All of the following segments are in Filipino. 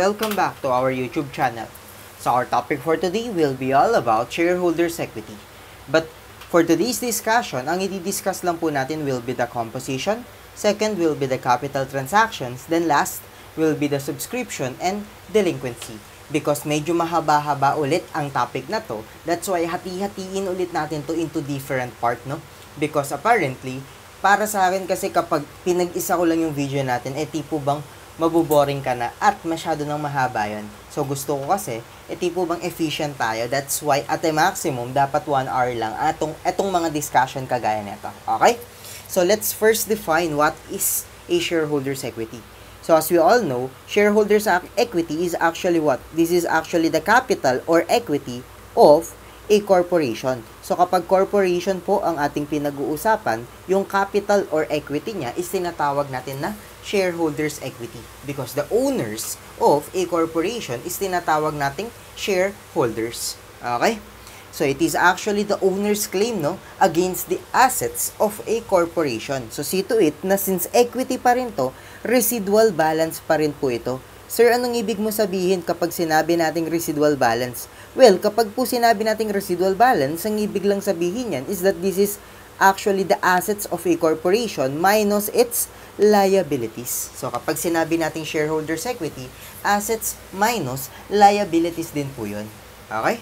welcome back to our YouTube channel. So our topic for today will be all about shareholders' equity. But for today's discussion, ang i-discuss lang po natin will be the composition, second will be the capital transactions, then last will be the subscription and delinquency. Because medyo mahaba-haba ulit ang topic na to, that's why hati-hatiin ulit natin to into different part, no? Because apparently, para sa akin kasi kapag pinag-isa ko lang yung video natin, tipo bang mabuboring ka na at masyado nang mahaba yun. So gusto ko kasi, tipo bang efficient tayo. That's why at a maximum, dapat 1 hour lang etong mga discussion kagaya nito. Okay? So let's first define what is a shareholder's equity. So as we all know, shareholders' equity is actually what? This is actually the capital or equity of a corporation. So kapag corporation po ang ating pinag-uusapan, yung capital or equity niya is tinatawag natin na shareholders' equity. Because the owners of a corporation is tinatawag nating shareholders. Okay? So it is actually the owner's claim, no, against the assets of a corporation. So see to it na since equity pa rin to, residual balance pa rin po ito. Sir, anong ibig mo sabihin kapag sinabi nating residual balance? Well, kapag po sinabi nating residual balance, ang ibig lang sabihin yan is that this is actually the assets of a corporation minus its liabilities. So kapag sinabi nating shareholders equity, assets minus liabilities din po yun. Okay?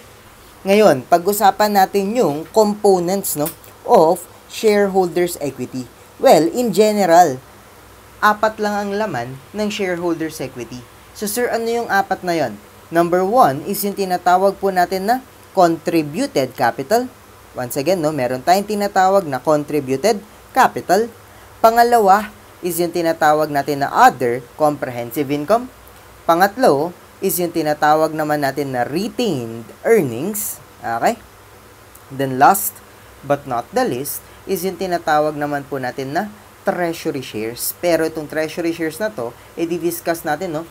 Ngayon, pag-usapan natin yung components, no, of shareholders equity. Well, in general, 4 lang ang laman ng shareholders equity. So sir, ano yung 4 na yon? Number 1 is yung tinatawag po natin na contributed capital. Once again, no, meron tayong tinatawag na contributed capital. Pangalawa is yung tinatawag natin na other comprehensive income. Pangatlo is yung tinatawag naman natin na retained earnings. Okay? Then last but not the least is yung tinatawag naman po natin na treasury shares. Pero itong treasury shares na to, i-discuss natin, no,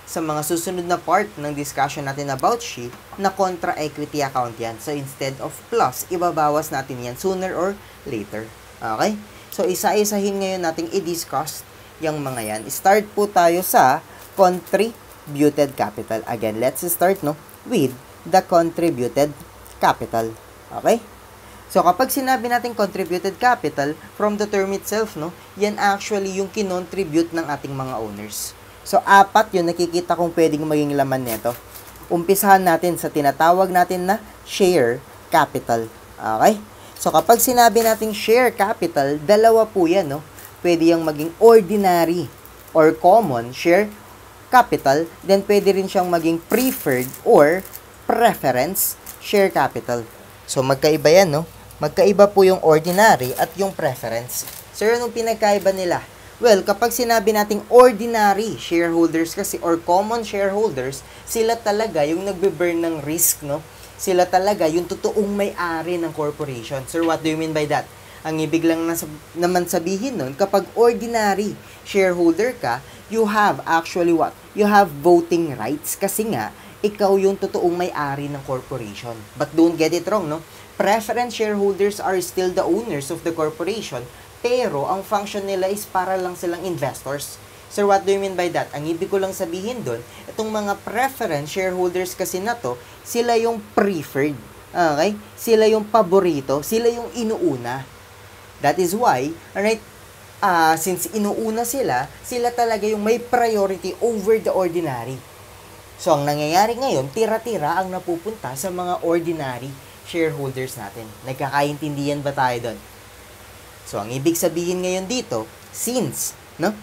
sa mga susunod na part ng discussion natin about sheet na contra equity account yan. So instead of plus, ibabawas natin yan sooner or later. Okay? So isa-isahin ngayon nating i-discuss yung mga yan. Start po tayo sa contributed capital. Again, let's start, no, with the contributed capital. Okay? So, kapag sinabi natin contributed capital, from the term itself, no, yan actually yung kinontribute ng ating mga owners. So, 4 yung nakikita kong pwedeng maging laman nito. Umpisahan natin sa tinatawag natin na share capital. Okay? So, kapag sinabi natin share capital, 2 po yan, no? Pwede yung maging ordinary or common share capital, then pwede rin siyang maging preferred or preference share capital. So, magkaiba yan, no? Magkaiba po yung ordinary at yung preference. Sir, anong pinagkaiba nila? Well, kapag sinabi nating ordinary shareholders kasi or common shareholders, sila talaga yung nagbe-burn ng risk, no? Sila talaga yung totoong may-ari ng corporation. Sir, what do you mean by that? Ang ibig lang naman sabihin nun, kapag ordinary shareholder ka, you have actually what? You have voting rights kasi nga, ikaw yung totoong may-ari ng corporation. But don't get it wrong, no? Preference shareholders are still the owners of the corporation, pero ang function nila is para lang silang investors. Sir, what do you mean by that? Ang ibig ko lang sabihin doon, itong mga preference shareholders kasi na to, sila yung preferred. Okay? Sila yung paborito, sila yung inuuna. That is why, alright, since inuuna sila, sila talaga yung may priority over the ordinary. So, ang nangyayari ngayon, tira-tira ang napupunta sa mga ordinary shareholders natin. Nagkakaintindihan ba tayo doon? So, ang ibig sabihin ngayon dito, since, no,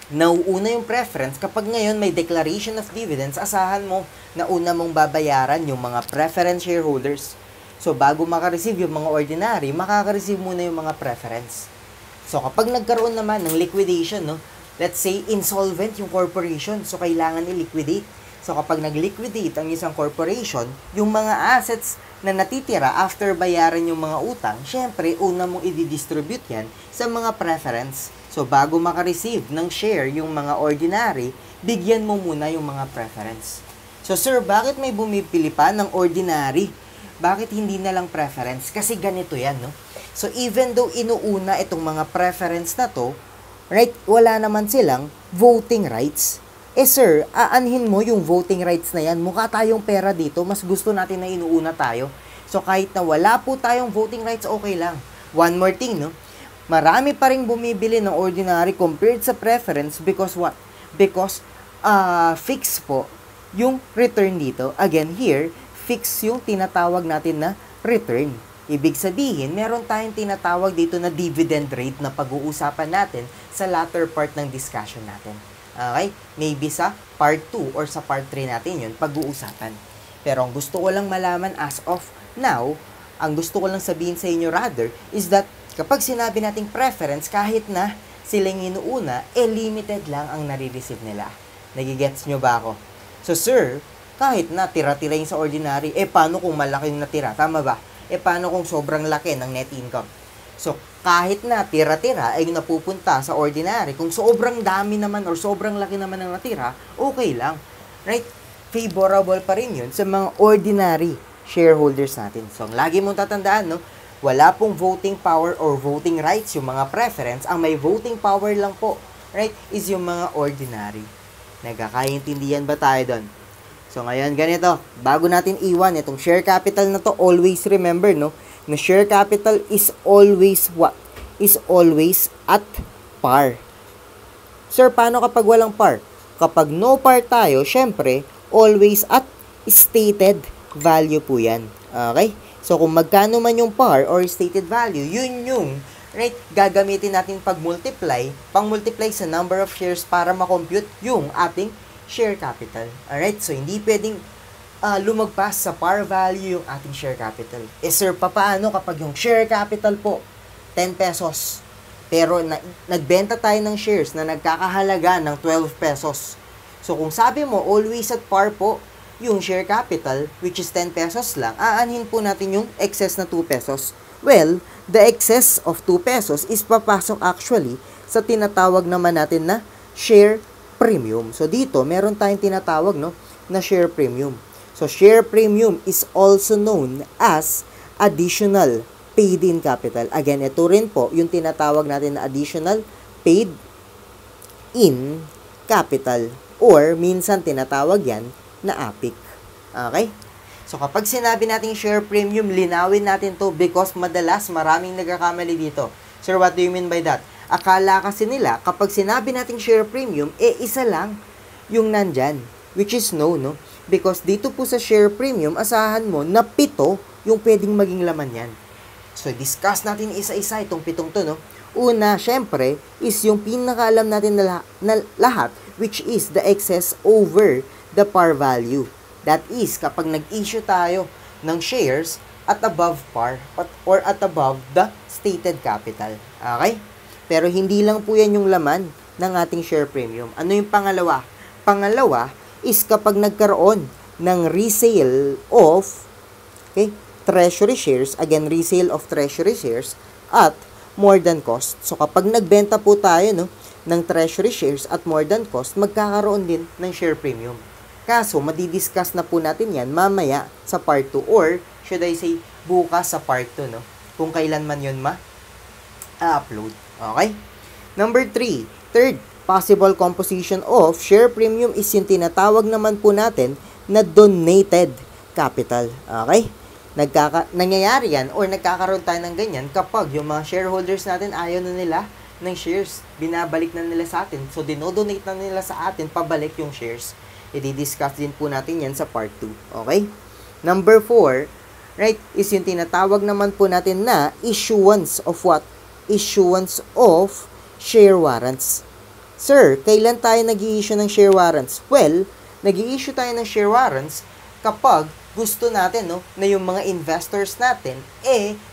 nauuna yung preference, kapag ngayon may declaration of dividends, asahan mo na una mong babayaran yung mga preference shareholders. So, bago makareceive yung mga ordinary, makaka-receive muna yung mga preference. So, kapag nagkaroon naman ng liquidation, no, let's say insolvent yung corporation, so kailangan i-liquidate. So, kapag nag-liquidate ang isang corporation, yung mga assets na natitira after bayaran yung mga utang, syempre, una mong i-distribute yan sa mga preference. So, bago makareceive ng share yung mga ordinary, bigyan mo muna yung mga preference. So, sir, bakit may bumipili pa ng ordinary? Bakit hindi na lang preference? Kasi ganito yan, no? So, even though inuuna itong mga preference na to, right, wala naman silang voting rights. Sir, aanhin mo yung voting rights na yan. Mukha tayong pera dito. Mas gusto natin na inuuna tayo. So, kahit na wala po tayong voting rights, okay lang. One more thing, no? Marami pa rin bumibili ng ordinary compared sa preference because what? Because, fix po yung return dito. Again, here, fix yung tinatawag natin na return. Ibig sabihin, meron tayong tinatawag dito na dividend rate na pag-uusapan natin sa latter part ng discussion natin. Okay? Maybe sa part 2 or sa part 3 natin yun pag-uusapan. Pero ang gusto ko lang malaman as of now, ang gusto ko lang sabihin sa inyo rather, is that kapag sinabi nating preference, kahit na silang inuuna, limited lang ang nare-receive nila. Nagigets nyo ba ako? So sir, kahit na tira-tira yung sa ordinary, paano kung malaki yung natira? Tama ba? Paano kung sobrang laki ng net income? So, kahit na tira-tira ay napupunta sa ordinary, kung sobrang dami naman or sobrang laki naman ang natira, okay lang. Right? Favorable pa rin yun sa mga ordinary shareholders natin. So, ang lagi mong tatandaan, no? Wala pong voting power or voting rights yung mga preference. Ang may voting power lang po, right, is yung mga ordinary. Nagkakaintindihan ba tayo doon? So, ngayon, ganito. Bago natin iwan itong share capital na to, always remember, no, na share capital is always what? Is always at par. Sir, paano kapag walang par? Kapag no par tayo, syempre, always at stated value po yan. Okay? So, kung magkano man yung par or stated value, yun yung, right, gagamitin natin pag-multiply, pang-multiply sa number of shares para makompute yung ating share capital. Alright? So, hindi pwedeng lumagpas sa par value yung ating share capital. Sir, paano kapag yung share capital po, 10 pesos, pero nagbenta tayo ng shares na nagkakahalaga ng 12 pesos. So, kung sabi mo, always at par po, yung share capital, which is 10 pesos lang, aanhin po natin yung excess na 2 pesos. Well, the excess of 2 pesos is papasok actually sa tinatawag naman natin na share premium. So, dito, meron tayong tinatawag, no, na share premium. So, share premium is also known as additional paid-in capital. Again, ito rin po yung tinatawag natin na additional paid-in capital. Or, minsan tinatawag yan na APIC. Okay? So, kapag sinabi natin share premium, linawin natin to because madalas maraming nagkakamali dito. Sir, what do you mean by that? Akala kasi nila, kapag sinabi natin share premium, isa lang yung nandyan. Which is no. Because dito po sa share premium, asahan mo na 7 yung pwedeng maging laman yan. So, discuss natin isa-isa itong 7 to, no? Una, syempre, is yung pinakaalam natin na lahat, which is the excess over the par value. That is, kapag nag-issue tayo ng shares at above par or at above the stated capital. Okay? Pero hindi lang po yan yung laman ng ating share premium. Ano yung pangalawa? Pangalawa is kapag nagkaroon ng resale of treasury shares, again, resale of treasury shares at more than cost. So, kapag nagbenta po tayo, no, ng treasury shares at more than cost, magkakaroon din ng share premium. Kaso, madidiscuss na po natin yan mamaya sa part 2 or, should I say, bukas sa part 2, no? Kung kailan man yun ma-upload. Okay? Number 3, third possible composition of share premium is yung tinatawag naman po natin na donated capital. Okay? Nangyayari yan or nagkakaroon tayo ng ganyan kapag yung mga shareholders natin ayaw na nila ng shares. Binabalik na nila sa atin. So, dinodonate na nila sa atin pabalik yung shares. I-discuss din po natin yan sa part 2. Okay? Number 4, right, is yung tinatawag naman po natin na issuance of what? Issuance of share warrants. Sir, kailan tayo nag-i-issue ng share warrants? Well, nag-i-issue tayo ng share warrants kapag gusto natin, no, na yung mga investors natin,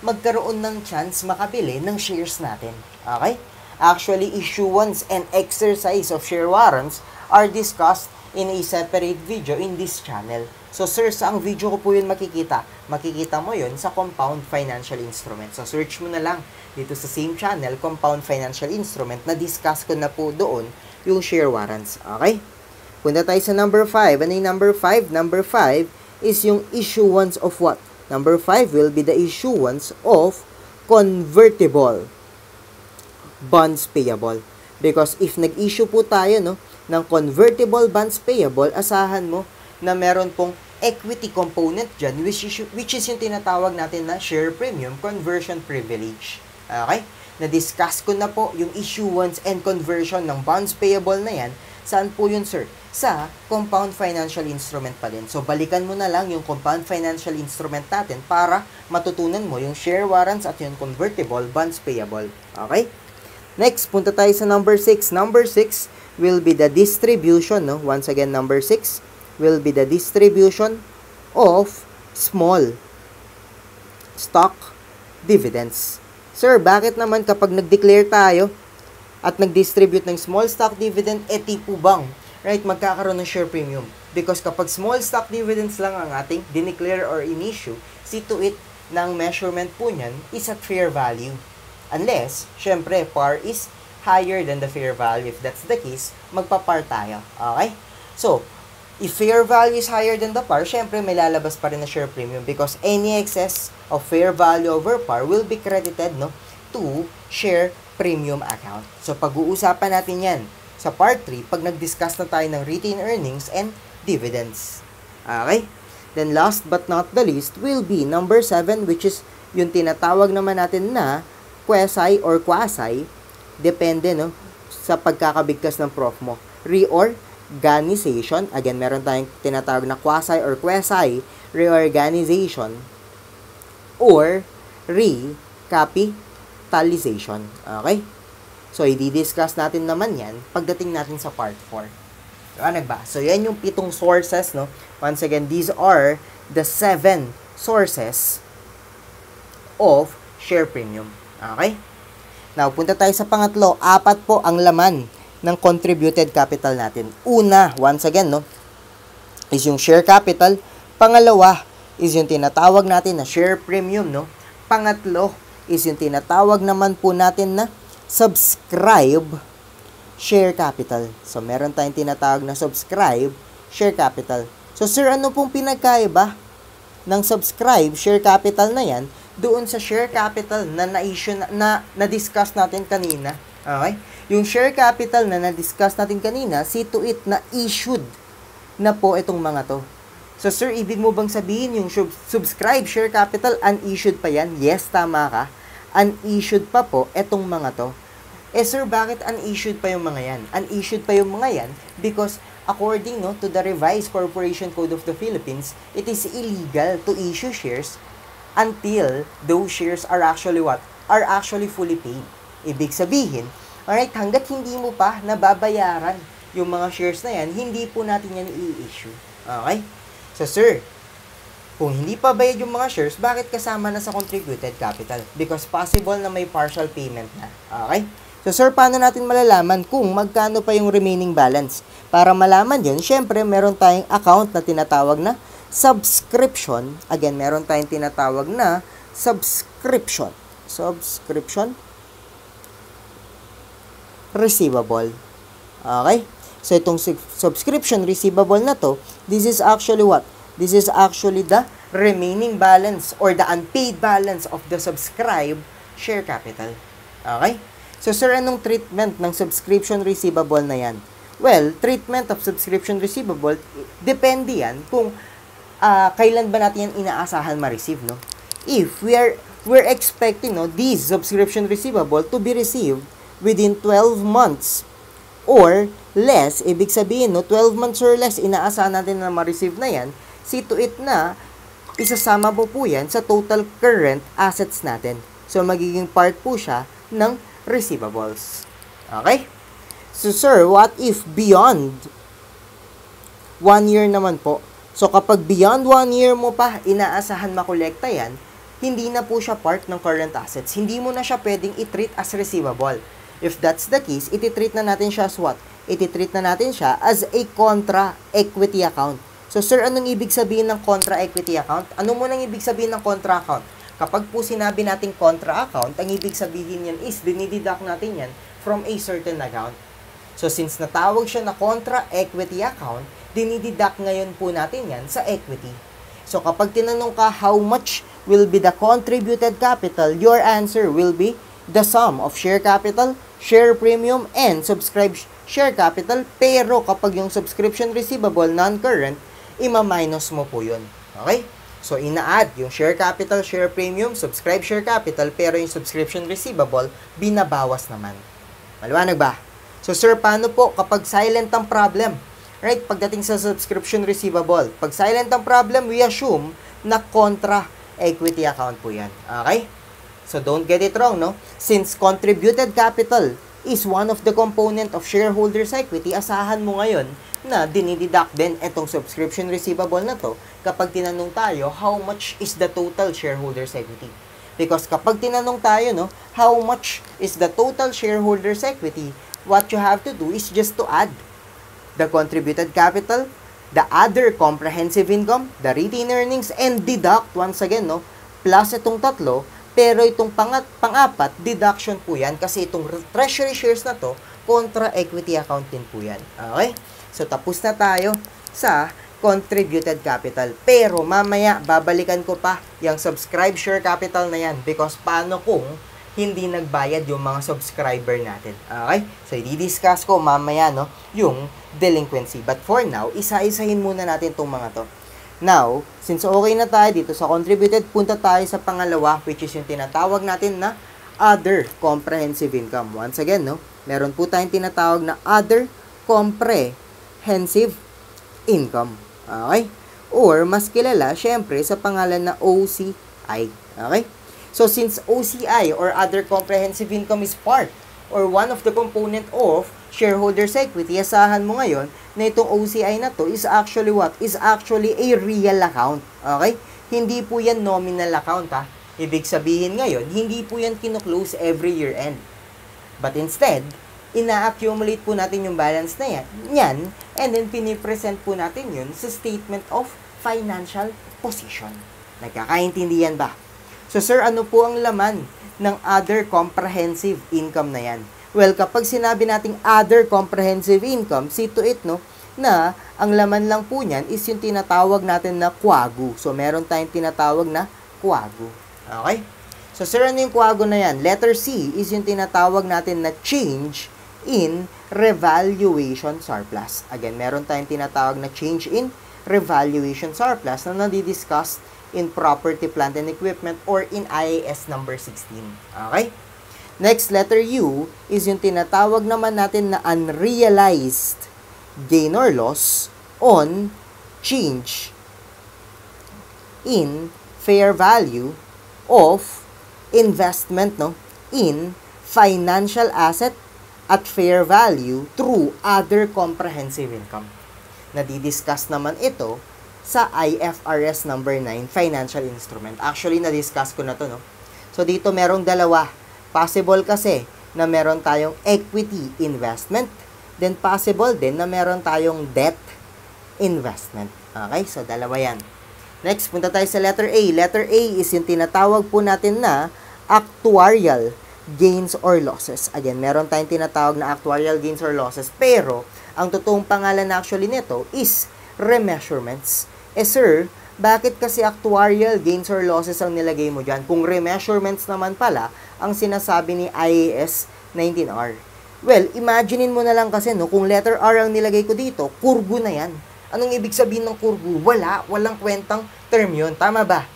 magkaroon ng chance makabili ng shares natin. Okay? Actually, issuance and exercise of share warrants are discussed in a separate video in this channel. So, sir, saang video ko po yun makikita? Makikita mo yun sa Compound Financial Instrument. So, search mo na lang dito sa same channel, Compound Financial Instrument, na discuss ko na po doon yung share warrants. Okay? Punta tayo sa number 5. Ano yung number 5? Number 5 is yung issuance of what? Number 5 will be the issuance of convertible bonds payable. Because if nag-issue po tayo, no, ng convertible bonds payable, asahan mo na meron pong equity component dyan, which is yung tinatawag natin na share premium conversion privilege. Okay? Na-discuss ko na po yung issuance and conversion ng bonds payable na yan. Saan po yun, sir? Sa compound financial instrument pa din. So, balikan mo na lang yung compound financial instrument natin para matutunan mo yung share warrants at yung convertible bonds payable. Okay? Next, punta tayo sa number 6. Number 6 will be the distribution, no? Once again, number 6 will be the distribution of small stock dividends. Sir, bakit naman kapag nag-declare tayo at nag-distribute ng small stock dividend, tipo bang, right, magkakaroon ng share premium? Because kapag small stock dividends lang ang ating dineclare or in-issue, see to it ng measurement po niyan is at fair value. Unless, syempre, par is higher than the fair value. If that's the case, magpa-par tayo. Okay? So, if fair value is higher than the par, syempre may lalabas pa rin na share premium because any excess of fair value over par will be credited, no, to share premium account. So, pag-uusapan natin yan sa part 3 pag nag-discuss na tayo ng retained earnings and dividends. Okay? Then, last but not the least will be number 7, which is yung tinatawag naman natin na quasi or quasi, depende, no, sa pagkakabigkas ng prof mo. Reorganization, again, meron tayong tinatawag na quasi or quasi reorganization or recapitalization. Okay? So, i-discuss natin naman yan pagdating natin sa part 4. Ano ba? So, yan yung 7 sources, no? Once again, these are the 7 sources of share premium. Okay? Now, punta tayo sa pangatlo. 4 po ang laman ng contributed capital natin. Una, once again, no, is yung share capital. Pangalawa is yung tinatawag natin na share premium, no? Pangatlo is yung tinatawag naman po natin na subscribe share capital. So, meron tayong tinatawag na subscribe share capital. So, sir, ano pong pinagkaiba ng subscribe share capital na yan doon sa share capital na na-issue na-discuss natin kanina? Okay? Yung share capital na na-discuss natin kanina, see to it na issued na po itong mga to. So, sir, ibig mo bang sabihin yung subscribe share capital, unissued pa yan? Yes, tama ka. Unissued pa po itong mga to. Sir, bakit unissued pa yung mga yan? Unissued pa yung mga yan because according, no, to the Revised Corporation Code of the Philippines, it is illegal to issue shares until those shares are actually what? Are actually fully paid. Ibig sabihin, alright, hanggat hindi mo pa nababayaran yung mga shares na yan, hindi po natin yan i-issue. Okay? So, sir, kung hindi pa bayad yung mga shares, bakit kasama na sa contributed capital? Because possible na may partial payment na. Okay? So, sir, paano natin malalaman kung magkano pa yung remaining balance? Para malaman yun, syempre, meron tayong account na tinatawag na subscription. Again, meron tayong tinatawag na subscription receivable. Okay? So, itong subscription receivable na to, this is actually what? This is actually the remaining balance or the unpaid balance of the subscribed share capital. Okay? So, sir, anong treatment ng subscription receivable na yan? Well, treatment of subscription receivable, depende yan kung kailan ba natin yan inaasahan ma-receive, no? If we're expecting, no, these subscription receivable to be received within 12 months or less, ibig sabihin, no, 12 months or less, inaasahan natin na ma-receive na yan, see to it na isasama po yan sa total current assets natin. So, magiging part po siya ng receivables. Okay? So, sir, what if beyond 1 year naman po? So, kapag beyond 1 year mo pa inaasahan makolekta yan, hindi na po siya part ng current assets. Hindi mo na siya pwedeng i-treat as receivable. If that's the case, iti-treat na natin siya as what? Iti-treat na natin siya as a contra equity account. So, sir, anong ibig sabihin ng contra equity account? Ano mo nang ibig sabihin ng contra account? Kapag po sinabi natin contra account, ang ibig sabihin yan is dinideduct natin yan from a certain account. So, since natawag siya na contra equity account, dinideduct ngayon po natin yan sa equity. So, kapag tinanong ka how much will be the contributed capital, your answer will be the sum of share capital, share premium, and subscribed share capital, pero kapag yung subscription receivable non-current, ima-minus mo po yun. Okay? So, ina-add yung share capital, share premium, subscribe share capital, pero yung subscription receivable, binabawas naman. Maliwanag ba? So, sir, paano po kapag silent ang problem? Right? Pagdating sa subscription receivable, pag silent ang problem, we assume na contra equity account po yan. Okay? So, don't get it wrong, no? Since contributed capital is one of the component of shareholders' equity, asahan mo ngayon na dinideduct din itong subscription receivable na to kapag tinanong tayo, how much is the total shareholders' equity? Because kapag tinanong tayo, no, how much is the total shareholders' equity, what you have to do is just to add the contributed capital, the other comprehensive income, the retained earnings, and deduct, once again, no, plus itong tatlo, pero itong pang-apat, deduction po yan kasi itong treasury shares na to, contra equity account din po yan. Okay? So, tapos na tayo sa contributed capital. Pero, mamaya, babalikan ko pa yung subscribe share capital na yan because paano kung hindi nagbayad yung mga subscriber natin. Okay? So, i-discuss ko mamaya, no, yung delinquency. But for now, isa-isahin muna natin itong mga to. Now, since okay na tayo dito sa contributed, punta tayo sa pangalawa, which is yung tinatawag natin na other comprehensive income. Once again, no, meron po tayong tinatawag na other comprehensive income. Okay? Or, mas kilala, syempre, sa pangalan na OCI. Okay? So, since OCI or other comprehensive income is part or one of the component of shareholders' equity, asahan mo ngayon na itong OCI na to is actually what? Is actually a real account. Okay? Hindi po yan nominal account, ha? Ibig sabihin ngayon, hindi po yan kino-close every year end. But instead, ina-accumulate po natin yung balance na yan, and then pinipresent po natin yun sa statement of financial position. Nagkakaintindihan ba? So, sir, ano po ang laman ng other comprehensive income na yan? Well, kapag sinabi nating other comprehensive income, see to it, no, na ang laman lang po niyan is yung tinatawag natin na QAGU. So, meron tayong tinatawag na QAGU. Okay? So, sir, ano yung QAGU na yan? Letter C is yung tinatawag natin na change in revaluation surplus. Again, meron tayong tinatawag na change in revaluation surplus na nadi-discuss in property, plant, and equipment or in IAS number 16. Okay? Next, letter U is yung tinatawag naman natin na unrealized gain or loss on change in fair value of investment, no, in financial asset at fair value through other comprehensive income. Nadidiscuss naman ito sa IFRS number 9, financial instrument. Actually, na-discuss ko na to, no? So, dito merong dalawa. Possible kasi na meron tayong equity investment, then possible din na meron tayong debt investment. Okay? So, dalawa yan. Next, punta tayo sa letter A. Letter A is yung tinatawag po natin na actuarial gains or losses. Again, meron tayong tinatawag na actuarial gains or losses, pero ang totoong pangalan actually nito is remeasurements. Sir, bakit kasi actuarial gains or losses ang nilagay mo dyan? Kung remeasurements naman pala, ang sinasabi ni IAS 19R. Well, imaginein mo na lang kasi, no, kung letter R ang nilagay ko dito, kurgo na yan. Anong ibig sabihin ng kurgo? Walang kwentang term yun. Tama ba?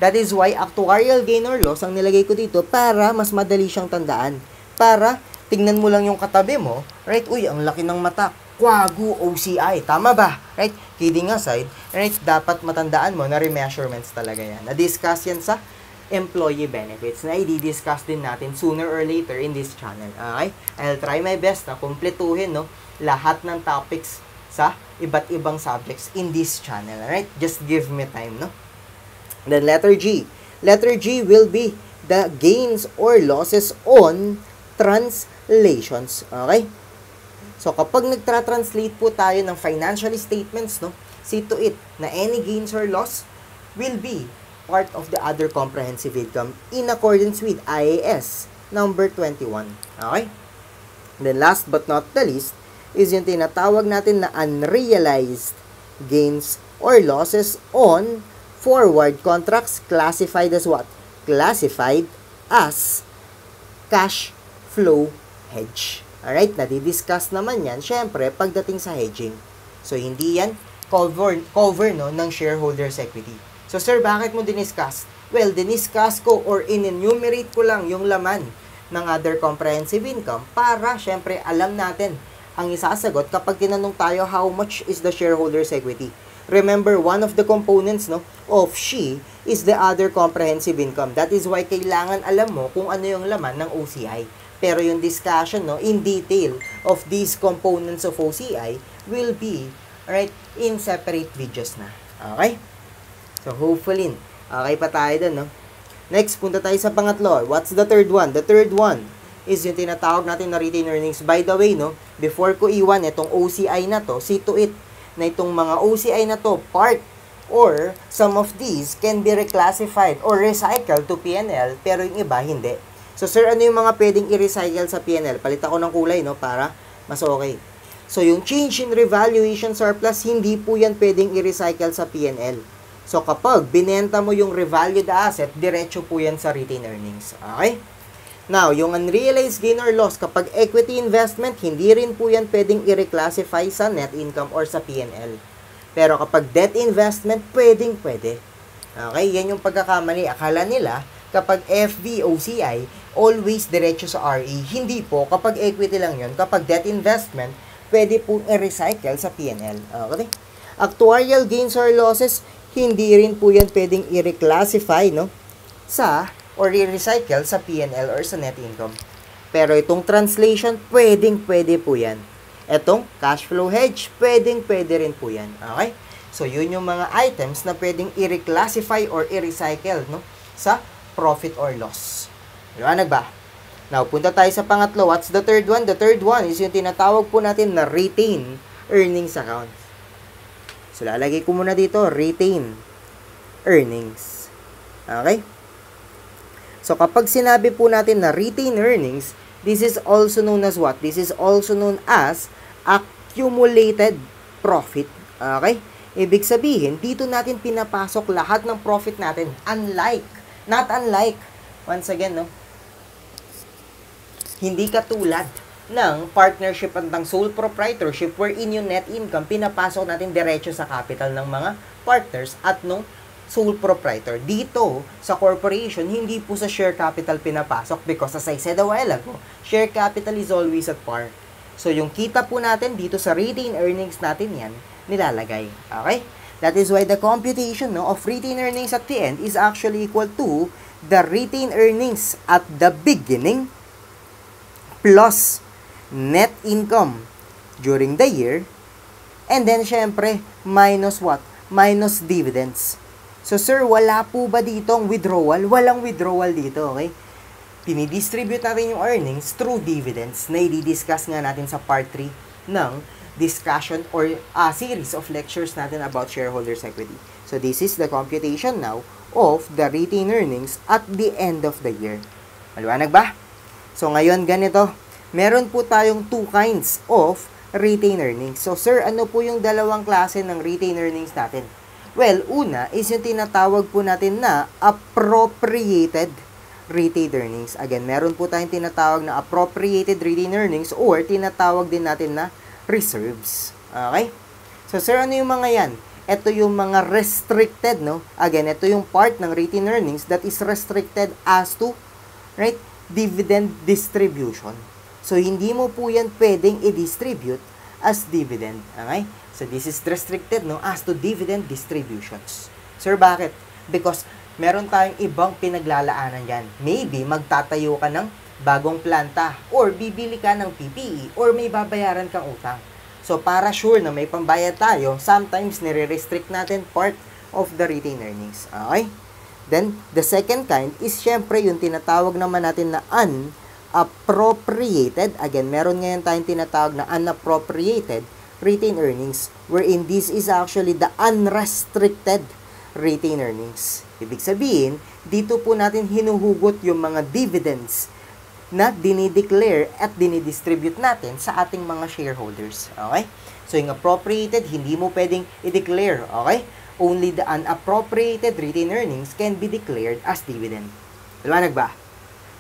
That is why actuarial gain or loss ang nilagay ko dito para mas madali siyang tandaan. Para tingnan mo lang yung katabi mo, right? Uy, ang laki ng mata. QAGU, OCI. Tama ba? Right? Kidding aside, right? Dapat matandaan mo na remeasurements talaga yan. Na-discuss yan sa employee benefits na i-discuss din natin sooner or later in this channel. Okay? I'll try my best na kumpletuhin, no, lahat ng topics sa iba't ibang subjects in this channel. Alright? Just give me time, no? Then letter G. Letter G will be the gains or losses on translations. Okay? So, kapag nagtra-translate po tayo ng financial statements, no, see to it na any gains or loss will be part of the other comprehensive income in accordance with IAS number 21. Okay? Then last but not the least is yung tinatawag natin na unrealized gains or losses on forward contracts classified as what? Classified as cash flow hedge. Alright, nadidiscuss naman yan, syempre, pagdating sa hedging. So, hindi yan cover no, ng shareholders equity. So, sir, bakit mo diniscuss? Well, diniscuss ko or in-enumerate ko lang yung laman ng other comprehensive income para, syempre, alam natin ang isasagot kapag tinanong tayo how much is the shareholders equity. Remember, one of the components no, of SHE is the other comprehensive income. That is why kailangan alam mo kung ano yung laman ng OCI. Pero yung discussion no, in detail of these components of OCI will be right in separate videos na. Okay? So, hopefully, okay pa tayo dun, no? Next, punta tayo sa pangatlo. What's the third one? The third one is yung tinatawag natin na retained earnings. By the way, no, before ko iwan itong OCI na to, see to it na itong mga OCI na to, part or some of these can be reclassified or recycled to PNL, pero yung iba, hindi. So, sir, ano yung mga pwedeng i-recycle sa PNL? Palit ako ng kulay, no, para mas okay. So, yung change in revaluation surplus, hindi po yan pwedeng i-recycle sa PNL. So, kapag binenta mo yung revalued asset, diretso po yan sa retained earnings. Okay? Now, yung unrealized gain or loss, kapag equity investment, hindi rin po yan pwedeng i-reclassify sa net income or sa PNL. Pero kapag debt investment, pwede. Okay? Yan yung pagkakamali. Akala nila, kapag FV, OCI, always diretso sa RE. Hindi po. Kapag equity lang yun, kapag debt investment, pwede po i-recycle sa PNL. Okay? Actuarial gains or losses, hindi rin po yan pwedeng i-reclassify, no? Sa, or i-recycle sa PNL or sa net income. Pero itong translation, pwede po yan. Itong cash flow hedge, pwede rin po yan. Okay? So, yun yung mga items na pwedeng i-reclassify or i-recycle, no? Sa profit or loss. Liwanag ba? Now, punta tayo sa pangatlo. What's the third one? The third one is yung tinatawag po natin na retained earnings account. So, lalagay ko muna dito, retained earnings. Okay? So, kapag sinabi po natin na retained earnings, this is also known as what? This is also known as accumulated profit. Okay? Ibig sabihin, dito natin pinapasok lahat ng profit natin. Not unlike, once again, no? Hindi katulad ng partnership at ng sole proprietorship wherein yung net income, pinapasok natin diretso sa capital ng mga partners at nung sole proprietor. Dito, sa corporation, hindi po sa share capital pinapasok because as I said a while ago, share capital is always at par. So, yung kita po natin dito sa retained earnings natin yan, nilalagay. Okay? That is why the computation of retained earnings at the end is actually equal to the retained earnings at the beginning plus net income during the year and then syempre minus what? Minus dividends. So sir, wala po ba ditong withdrawal? Walang withdrawal dito, okay? Dinidistribute natin yung earnings through dividends na i-discuss nga natin sa part 3 ng discussion or series of lectures natin about shareholders equity. So this is the computation now of the retained earnings at the end of the year. Maliwanag ba? So ngayon ganito, meron po tayong two kinds of retained earnings. So sir, ano po yung dalawang klase ng retained earnings natin? Well, una is yung tinatawag po natin na appropriated retained earnings. Again, meron po tayong tinatawag na appropriated retained earnings or tinatawag din natin na reserves. Okay? So, sir, ano yung mga yan? Ito yung mga restricted, no? Again, ito yung part ng retained earnings that is restricted as to, right, dividend distribution. So, hindi mo po yan pwedeng i-distribute as dividend. Okay? So, this is restricted, no, as to dividend distributions. Sir, bakit? Because meron tayong ibang pinaglalaanan yan. Maybe, magtatayo ka ng bagong planta or bibili ka ng PPE or may babayaran kang utang. So, para sure na may pambayad tayo, sometimes nire-restrict natin part of the retained earnings. Okay? Then, the second kind is syempre yung tinatawag naman natin na unappropriated. Again, meron ngayon tayong tinatawag na unappropriated retained earnings wherein this is actually the unrestricted retained earnings. Ibig sabihin, dito po natin hinuhugot yung mga dividends na dinideclare at dinidistribute natin sa ating mga shareholders. Okay? So, yung appropriated, hindi mo pwedeng i-declare. Okay? Only the unappropriated retained earnings can be declared as dividend. Liwanag ba?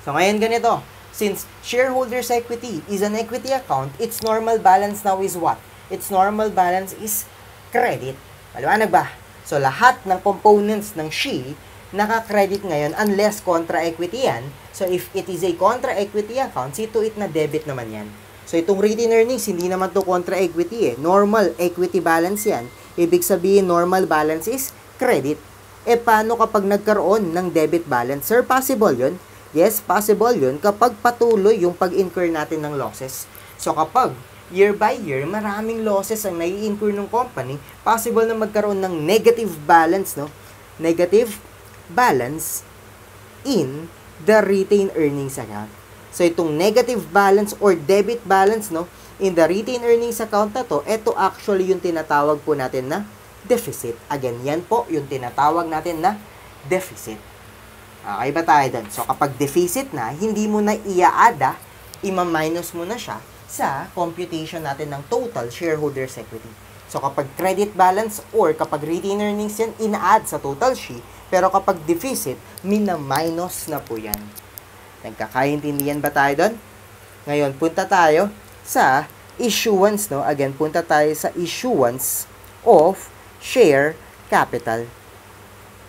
So, ngayon ganito. since shareholders' equity is an equity account, its normal balance now is what? Its normal balance is credit. Maliwanag ba? So, lahat ng components ng SHE, naka-credit ngayon unless contra-equity yan. So, if it is a contra-equity account, see to it na debit naman yan. So, itong retained earnings, hindi naman to contra-equity eh. Normal equity balance yan. Ibig sabihin, normal balance is credit. Paano kapag nagkaroon ng debit balance? Sir, possible yun? Yes, possible yun kapag patuloy yung pag-incur natin ng losses. So, kapag year by year, maraming losses ang nai-incur ng company, possible na magkaroon ng negative balance, no? Negative balance in the retained earnings account. So, itong negative balance or debit balance, no, in the retained earnings account na to, ito actually yung tinatawag po natin na deficit. Again, yan po yung tinatawag natin na deficit. Okay ba tayo dun? So, kapag deficit na, hindi mo na iaada, ima-minus mo na siya sa computation natin ng total shareholders equity. So, kapag credit balance or kapag retained earnings yan, ina-add sa total SHE. Pero kapag deficit, mina-minus na po yan. Nagkakaintindihan ba tayo doon? Ngayon, punta tayo sa issuance, no? Again, punta tayo sa issuance of share capital.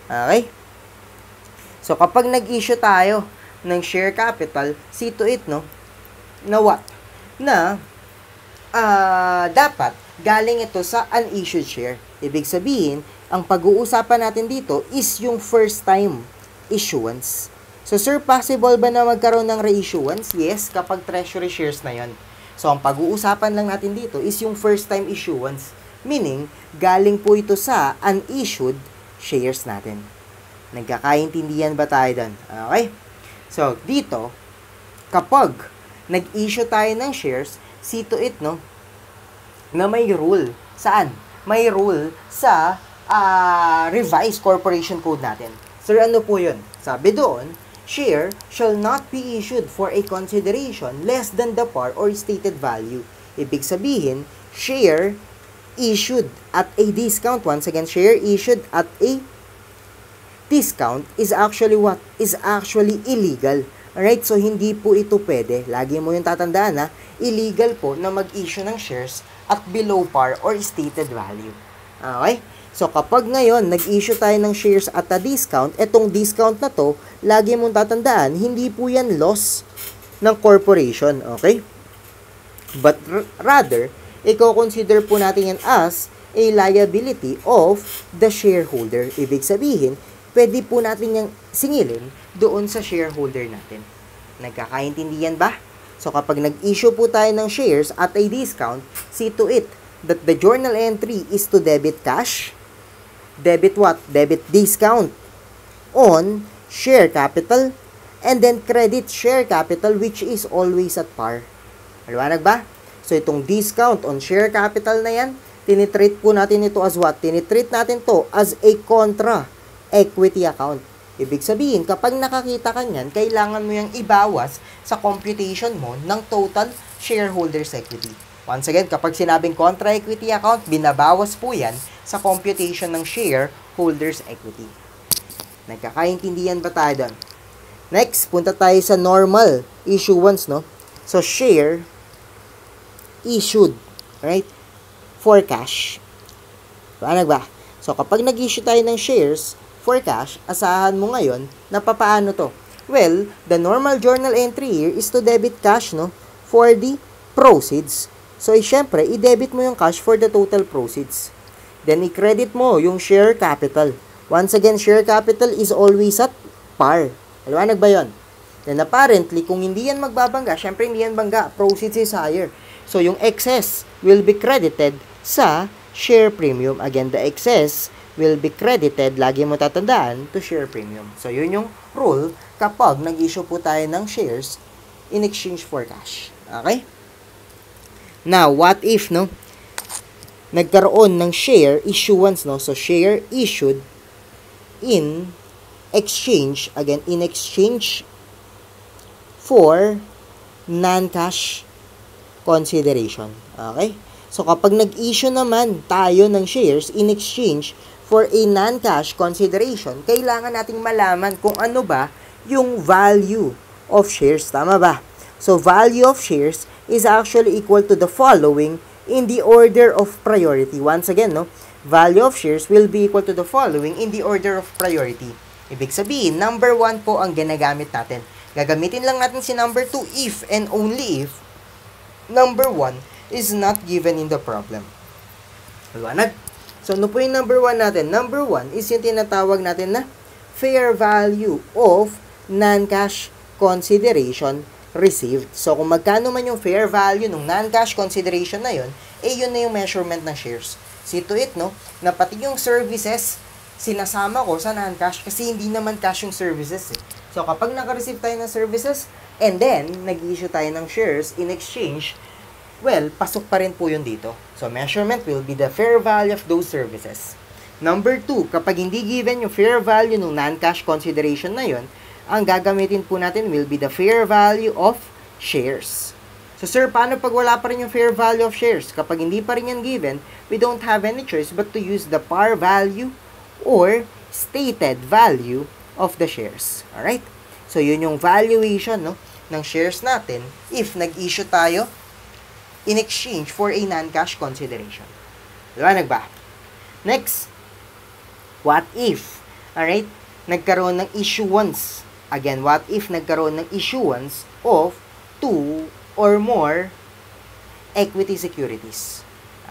Okay? So, kapag nag-issue tayo ng share capital, see to it, no? Na what? Na dapat galing ito sa unissued share. Ibig sabihin, ang pag-uusapan natin dito is yung first time issuance. So, sir, possible ba na magkaroon ng reissuance? Yes, kapag treasury shares na yon. So, ang pag-uusapan lang natin dito is yung first time issuance. Meaning, galing po ito sa unissued shares natin. Nagkakaintindihan ba tayo doon? Okay? So, dito, kapag nag-issue tayo ng shares, see to it, no? Na may rule. Saan? May rule sa revised corporation code natin. Sir, ano po yun? Sabi doon, share shall not be issued for a consideration less than the par or stated value. Ibig sabihin, share issued at a discount. Once again, share issued at a discount is actually what? Is actually illegal. Alright, so hindi po ito pwede. Lagi mo yung tatandaan na illegal po na mag-issue ng shares at below par or stated value. Okay? So kapag ngayon nag-issue tayo ng shares at a discount, etong discount na to, lagi mong tatandaan, hindi po yan loss ng corporation. Okay? But rather, i-consider po natin yan as a liability of the shareholder. Ibig sabihin, pwede po natin yung singilin doon sa shareholder natin. Nagkakaintindihan ba? So, kapag nag-issue po tayo ng shares at a discount, see to it that the journal entry is to debit cash. Debit what? Debit discount on share capital and then credit share capital which is always at par. Maliwanag ba? So, itong discount on share capital na yan, tinitreat po natin ito as what? Tinitreat natin to as a contra equity account. Ibig sabihin, kapag nakakita ka niyan, kailangan mo yung ibawas sa computation mo ng total shareholders equity. Once again, kapag sinabing contra equity account, binabawas po yan sa computation ng shareholders equity. Nagkakaintindihan ba tayo doon? Next, punta tayo sa normal issuance, no? So, share issued, right? For cash. Paano ba? So, kapag nag-issue tayo ng shares for cash, asahan mo ngayon na papaano to? Well, the normal journal entry here is to debit cash, no? For the proceeds. So, syempre, i-debit mo yung cash for the total proceeds. Then, i-credit mo yung share capital. Once again, share capital is always at par. Maliwanag ba yun? Then, apparently, kung hindi yan magbabangga, syempre hindi yan bangga. Proceeds is higher. So, yung excess will be credited sa share premium. Again, the excess will be credited, lagi mo tatandaan, to share premium. So, yun yung rule kapag nag-issue po tayo ng shares in exchange for cash. Okay? Now, what if, no? Nagkaroon ng share issuance, no? So, share issued in exchange, again, in exchange for non-cash consideration. Okay? So, kapag nag-issue naman tayo ng shares in exchange for a non-cash consideration, kailangan nating malaman kung ano ba yung value of shares. Tama ba? So, value of shares is actually equal to the following in the order of priority. Once again, no? Value of shares will be equal to the following in the order of priority. Ibig sabihin, number 1 po ang ginagamit natin. Gagamitin lang natin si number 2 if and only if number 1 is not given in the problem. Liwanag? So, ano po yung number 1 natin? Number 1 is yung tinatawag natin na fair value of non-cash consideration received. So, kung magkano man yung fair value ng non-cash consideration na yun, yun na yung measurement ng shares. See to it, no? Na pati yung services, sinasama ko sa non-cash kasi hindi naman cash yung services, eh. So, kapag naka-receive tayo ng services, and then, nag-issue tayo ng shares in exchange, well, pasok pa rin po yun dito. So, measurement will be the fair value of those services. Number 2, kapag hindi given yung fair value ng non-cash consideration na yun, ang gagamitin po natin will be the fair value of shares. So, sir, paano pag wala pa rin yung fair value of shares? Kapag hindi pa rin yan given, we don't have any choice but to use the par value or stated value of the shares. Alright? So, yun yung valuation, no, ng shares natin if nag-issue tayo in exchange for a non-cash consideration. Liwanag ba? Next, what if, alright, nagkaroon ng issuance. Again, what if nagkaroon ng issuance of 2 or more equity securities?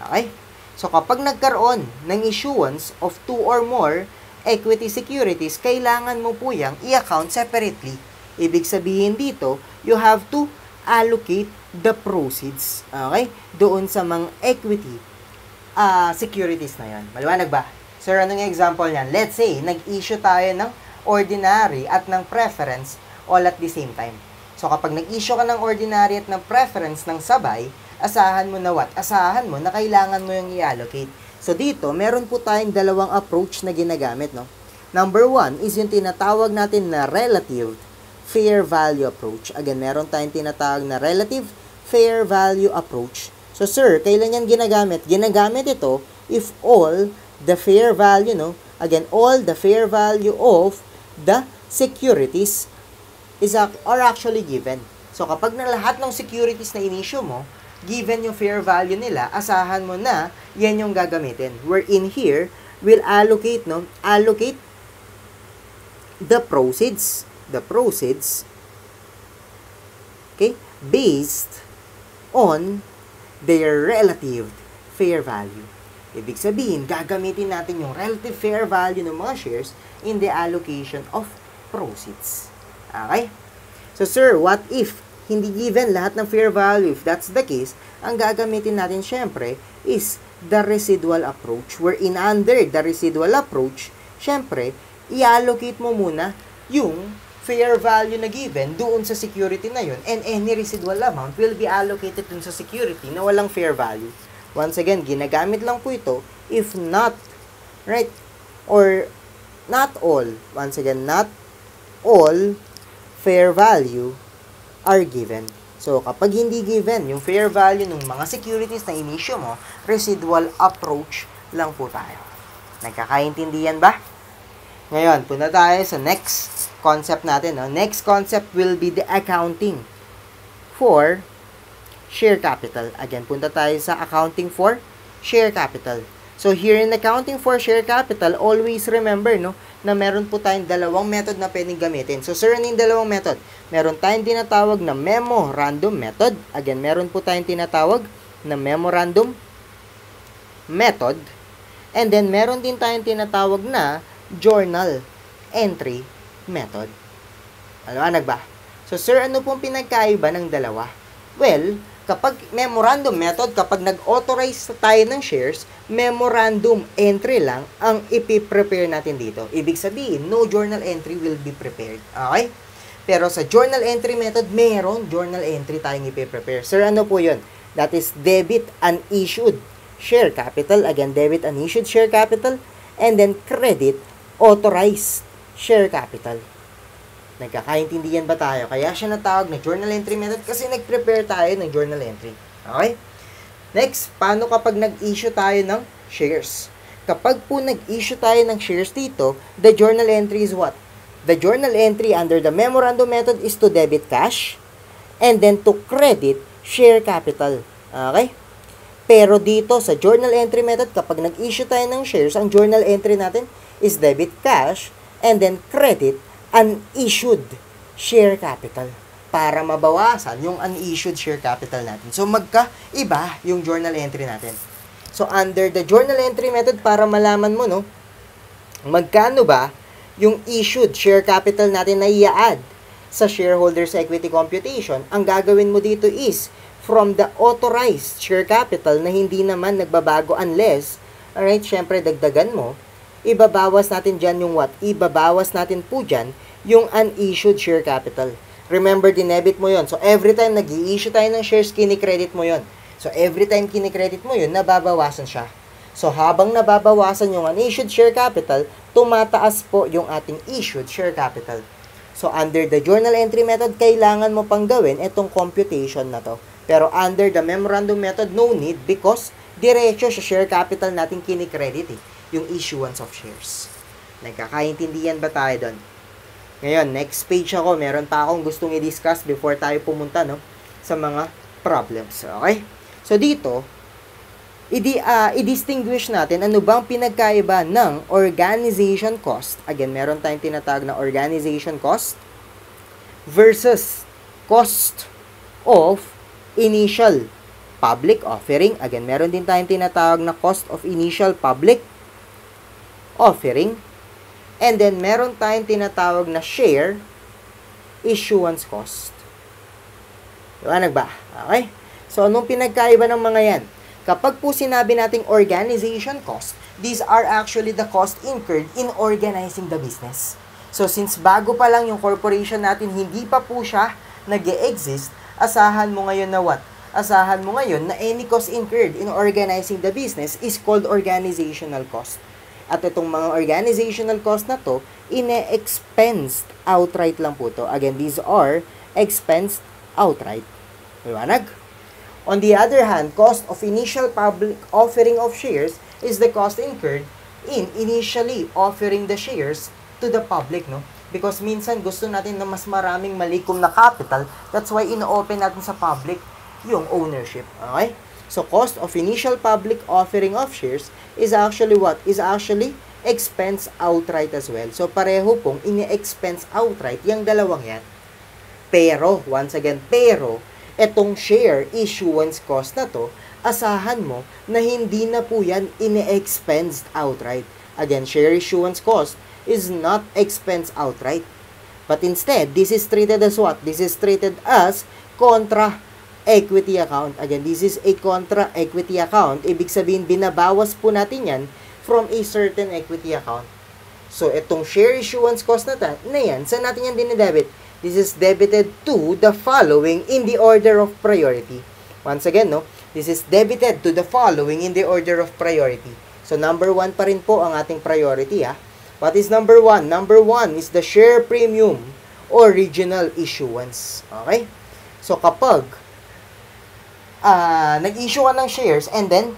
Okay? So, kapag nagkaroon ng issuance of 2 or more equity securities, kailangan mo po yang i-account separately. Ibig sabihin dito, you have to allocate the proceeds, okay, doon sa mga equity securities na yan. Maliwanag ba? Sir, anong example niyan? Let's say, nag-issue tayo ng ordinary at ng preference all at the same time. So, kapag nag-issue ka ng ordinary at ng preference ng sabay, asahan mo na what? Asahan mo na kailangan mo yung i-allocate. So, dito, meron po tayong dalawang approach na ginagamit, no? Number 1 is yung tinatawag natin na relative fair value approach. Again, meron tayong tinatawag na relative fair value approach. So, sir, kailan yan ginagamit? Ginagamit ito if all the fair value, no? Again, all the fair value of the securities are actually given. So, kapag na lahat ng securities na in-issue mo, given yung fair value nila, asahan mo na yan yung gagamitin. Wherein here, we'll allocate, no? Allocate the proceeds, okay, based on their relative fair value. Ibig sabihin, gagamitin natin yung relative fair value ng mga shares in the allocation of proceeds. Okay? So, sir, what if hindi given lahat ng fair value? If that's the case, ang gagamitin natin syempre is the residual approach. Wherein under the residual approach, syempre, i-allocate mo muna yung fair value na given doon sa security na yun, and any residual amount will be allocated dun sa security na walang fair value. Once again, ginagamit lang po ito if not, right, or not all, once again, not all fair value are given. So, kapag hindi given yung fair value ng mga securities na in-issue mo, residual approach lang po tayo. Nagkakaintindihan ba? Ngayon, punta tayo sa next concept natin. No? Next concept will be the accounting for share capital. Again, punta tayo sa accounting for share capital. So, here in accounting for share capital, always remember, no, na meron po tayong dalawang method na pwedeng gamitin. So, sir, ano yung dalawang method? Meron tayong tinatawag na memorandum method. Again, meron po tayong tinatawag na memorandum method. And then, meron din tayong tinatawag na journal entry method. Maliwanag ba? So, sir, ano pong pinagkaiba ng dalawa? Well, kapag memorandum method, kapag nag-authorize tayo ng shares, memorandum entry lang ang ipiprepare natin dito. Ibig sabihin, no journal entry will be prepared. Okay? Pero sa journal entry method, meron journal entry tayong ipiprepare. Sir, ano po yun? That is debit unissued share capital. Again, debit unissued share capital. And then credit authorized share capital. Nagkakaintindihan ba tayo? Kaya siya natawag na journal entry method kasi nag-prepare tayo ng journal entry. Okay? Next, paano kapag nag-issue tayo ng shares? Kapag po nag-issue tayo ng shares dito, the journal entry is what? The journal entry under the memorandum method is to debit cash. and then to credit share capital. Okay? Pero dito sa journal entry method, kapag nag-issue tayo ng shares, ang journal entry natin is debit cash and then credit unissued share capital para mabawasan yung unissued share capital natin. So, magkaiba yung journal entry natin. So, under the journal entry method, para malaman mo, no, magkano ba yung issued share capital natin na i-add sa shareholders equity computation, ang gagawin mo dito is from the authorized share capital na hindi naman nagbabago unless, alright, syempre dagdagan mo, ibabawas natin dyan yung what? Ibabawas natin po dyan yung unissued share capital. Remember, dinebit mo yon. So, every time nag-i-issue tayo ng shares, kinikredit mo yon. So, every time kinikredit mo yon, nababawasan siya. So, habang nababawasan yung unissued share capital, tumataas po yung ating issued share capital. So, under the journal entry method, kailangan mo pang gawin itong computation na to. Pero under the memorandum method, no need because diretso sa share capital natin kinikredit yung issuance of shares. Nagkakaintindihan ba tayo doon? Ngayon, next page ako, meron pa akong gustong i-discuss before tayo pumunta, no, sa mga problems. Okay? So, dito, i-distinguish natin ano bang pinagkaiba ng organization cost. Again, meron tayong tinatawag na organization cost versus cost of initial public offering. Again, meron din tayong tinatawag na cost of initial public offering. And then, meron tayong tinatawag na share issuance cost. Liwanag ba? Okay? So, anong pinagkaiba ng mga yan? Kapag po sinabi nating organization cost, these are actually the cost incurred in organizing the business. So, since bago pa lang yung corporation natin, hindi pa po siya nag-e-exist, asahan mo ngayon na what? Asahan mo ngayon na any cost incurred in organizing the business is called organizational cost. At itong mga organizational cost na to, ine-expensed outright lang po to. Again, these are expensed outright. Liwanag? On the other hand, cost of initial public offering of shares is the cost incurred in initially offering the shares to the public, no? Because minsan gusto natin na mas maraming malikom na capital, that's why ino-open natin sa public yung ownership. Okay? So, cost of initial public offering of shares is actually what? Is actually expense outright as well. So, pareho pong ini-expense outright yung dalawang yan. Pero, once again, etong share issuance cost na to, asahan mo na hindi na po yan ini-expense outright. Again, share issuance cost is not expense outright. But instead, this is treated as what? This is treated as contra equity account. Again, this is a contra equity account. Ibig sabihin, binabawas po natin yan from a certain equity account. So, itong share issuance cost na yan, saan natin yan dinidebit? This is debited to the following in the order of priority. Once again, no, this is debited to the following in the order of priority. So, number 1 pa rin po ang ating priority, ha. What is number 1? Number 1 is the share premium original issuance. Okay? So, kapag nag-issue ka ng shares and then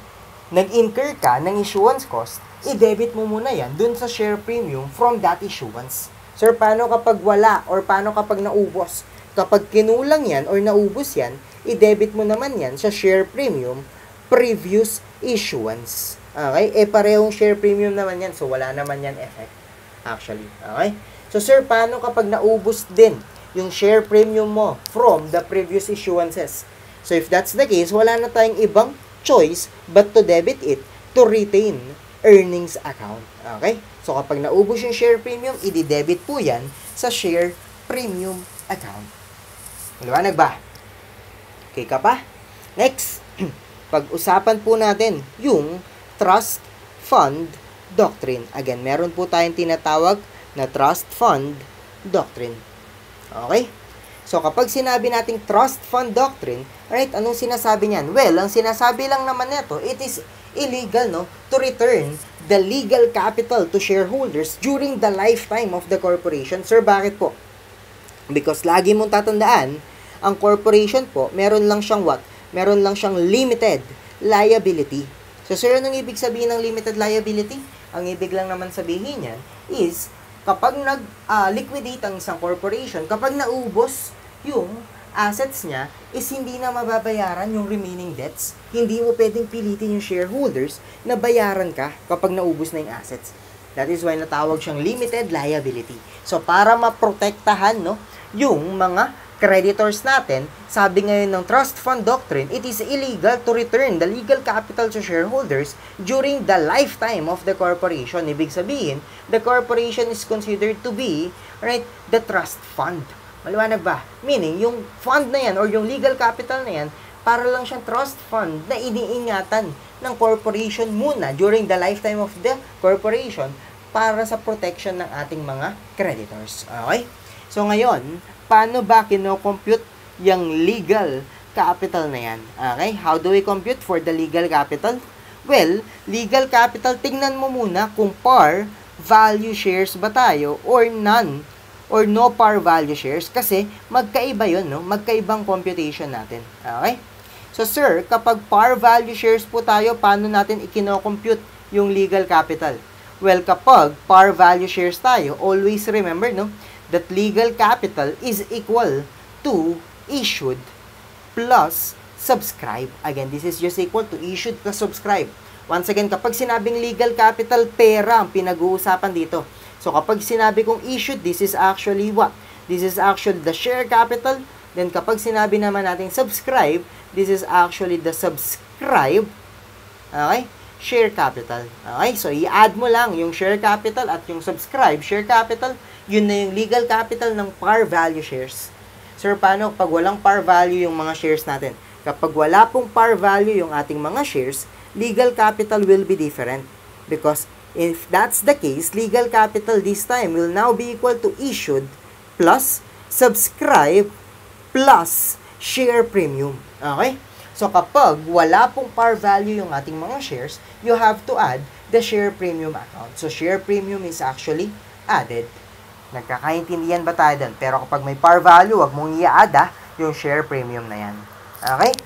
nag-incur ka ng issuance cost, i-debit mo muna yan dun sa share premium from that issuance. Sir, paano kapag wala or paano kapag naubos? Kapag kinulang yan or naubos yan, i-debit mo naman yan sa share premium previous issuance. Okay? Parehong share premium naman yan, so wala naman yan effect. Actually. Okay? So, sir, paano kapag naubos din yung share premium mo from the previous issuances? So, if that's the case, wala na tayong ibang choice but to debit it to retain earnings account. Okay? So, kapag naubos yung share premium, i-debit po yan sa share premium account. Liwanag ba? Okay ka pa? Next, pag-usapan po natin yung trust fund doctrine. Again, meron po tayong tinatawag na trust fund doctrine. Okay? So, kapag sinabi nating trust fund doctrine, right, anong sinasabi niyan? Well, ang sinasabi lang naman nito, it is illegal, no, to return the legal capital to shareholders during the lifetime of the corporation. Sir, bakit po? Because lagi mong tatandaan, ang corporation po, meron lang siyang what? Meron lang siyang limited liability. So, sir, anong ibig sabihin ng limited liability? Ang ibig lang naman sabihin niyan is, kapag nag-liquidate ang isang corporation, kapag naubos yung assets niya is hindi na mababayaran yung remaining debts. Hindi mo pwedeng pilitin yung shareholders na bayaran ka kapag naubos na yung assets. That is why natawag siyang limited liability. So, para maprotektahan, no, yung mga creditors natin, sabi ngayon ng trust fund doctrine, it is illegal to return the legal capital to shareholders during the lifetime of the corporation. Ibig sabihin, the corporation is considered to be, right, the trust fund. Maliwanag ba? Meaning, yung fund na yan or yung legal capital na yan, para lang siyang trust fund na iniingatan ng corporation muna during the lifetime of the corporation para sa protection ng ating mga creditors. Okay? So, ngayon, paano ba kino-compute yung legal capital na yan? Okay? How do we compute for the legal capital? Well, legal capital, tingnan mo muna kung par value shares ba tayo or none or no par value shares kasi magkaiba yun, no? Magkaibang computation natin. Okay? So, sir, kapag par value shares po tayo, paano natin ikino-compute yung legal capital? Well, kapag par value shares tayo, always remember, no, that legal capital is equal to issued plus subscribe. Again, this is just equal to issued plus subscribe. Once again, kapag sinabing legal capital, pera ang pinag-uusapan dito. So, kapag sinabi kong issued, this is actually what? This is actually the share capital. Then, kapag sinabi naman natin subscribe, this is actually the subscribe, okay, share capital. Okay, so i-add mo lang yung share capital at yung subscribe share capital, yun na yung legal capital ng par value shares. Sir, paano pag walang par value yung mga shares natin? Kapag wala pong par value yung ating mga shares, legal capital will be different. Because if that's the case, legal capital this time will now be equal to issued plus subscribe plus share premium. Okay? So, kapag wala pong par value yung ating mga shares, you have to add the share premium account. So, share premium is actually added. Nagkakaintindihan ba tayo dun? Pero kapag may par value, wag mong i-add yung share premium na yan. Okay?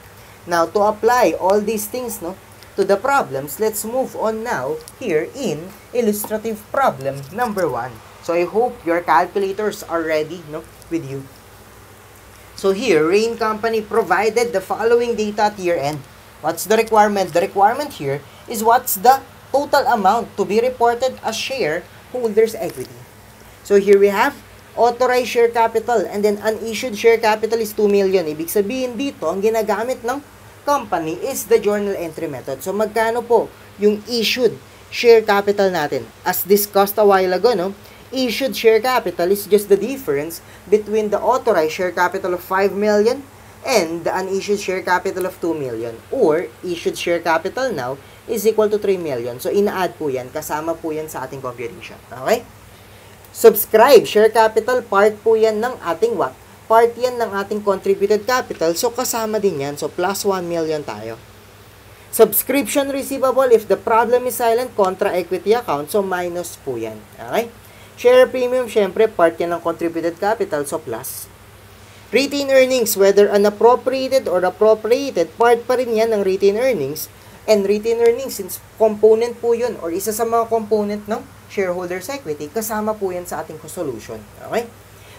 Now, to apply all these things, no, to the problems, let's move on now here in illustrative problem number 1. So, I hope your calculators are ready, no, with you. So here, Rain Company provided the following data at year-end. What's the requirement? The requirement here is what's the total amount to be reported as shareholders' equity. So here we have authorized share capital and then unissued share capital is 2 million. Ibig sabihin dito, ang ginagamit ng company is the journal entry method. So magkano po yung issued share capital natin? As discussed a while ago, no? Issued share capital is just the difference between the authorized share capital of 5 million and the unissued share capital of 2 million. Or, issued share capital now is equal to 3 million. So, ina-add po yan. Kasama po yan sa ating computation. Okay? Subscribe share capital, part po yan ng ating what? Part yan ng ating contributed capital. So, kasama din yan. So, plus 1 million tayo. Subscription receivable, if the problem is silent, contra equity account. So, minus po yan. Okay? Share premium, syempre, part yan ng contributed capital, so plus. Retained earnings, whether unappropriated or appropriated, part pa rin yan ng retained earnings. And retained earnings, since component po yun, or isa sa mga component ng shareholders' equity, kasama po yan sa ating solution. Okay?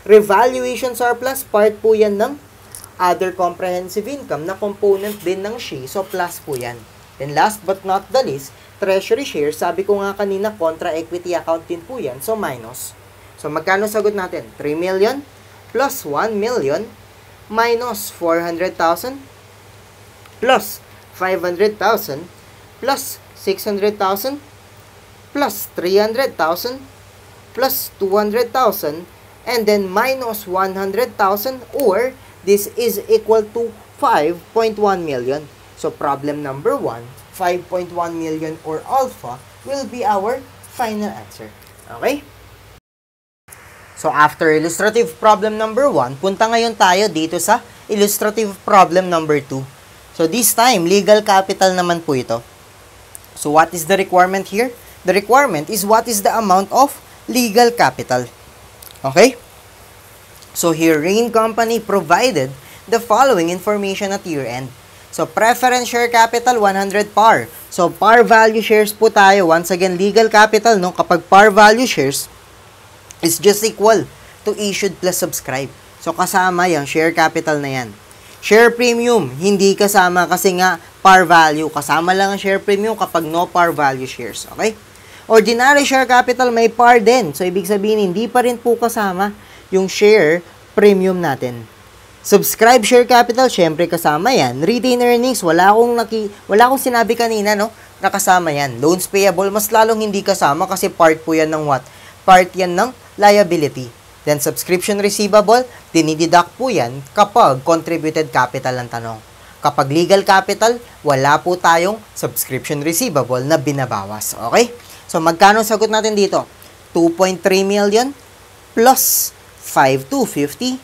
Revaluation surplus, part po yan ng other comprehensive income na component din ng SHE, so plus po yan. Then last but not the least, treasury shares, sabi ko nga kanina, contra equity account din po yan, so minus. So, magkano sagot natin? 3 million plus 1 million minus 400,000 plus 500,000 plus 600,000 plus 300,000 plus 200,000 and then minus 100,000 or this is equal to 5.1 million. So, problem number 1, 5.1 million or alpha will be our final answer. Okay? So, after illustrative problem number 1, punta ngayon tayo dito sa illustrative problem number 2. So, this time, legal capital naman po ito. So, what is the requirement here? The requirement is what is the amount of legal capital. Okay? So, here, Rain Company provided the following information at year-end. So, preference share capital, 100 par. So, par value shares po tayo. Once again, legal capital, no? Kapag par value shares is just equal to issued plus subscribe. So, kasama yung share capital na yan. Share premium, hindi kasama kasi nga par value. Kasama lang ang share premium kapag no par value shares. Okay? Ordinary share capital may par din. So, ibig sabihin, hindi pa rin po kasama yung share premium natin. Subscribe share capital, syempre kasama yan. Retained earnings, wala akong sinabi kanina, no? Nakasama yan. Loans payable, mas lalong hindi kasama kasi part po yan ng what? Part yan ng liability. Then, subscription receivable, dinideduct po yan kapag contributed capital ang tanong. Kapag legal capital, wala po tayong subscription receivable na binabawas. Okay? So, magkano sagot natin dito? 2.3 million plus 5,250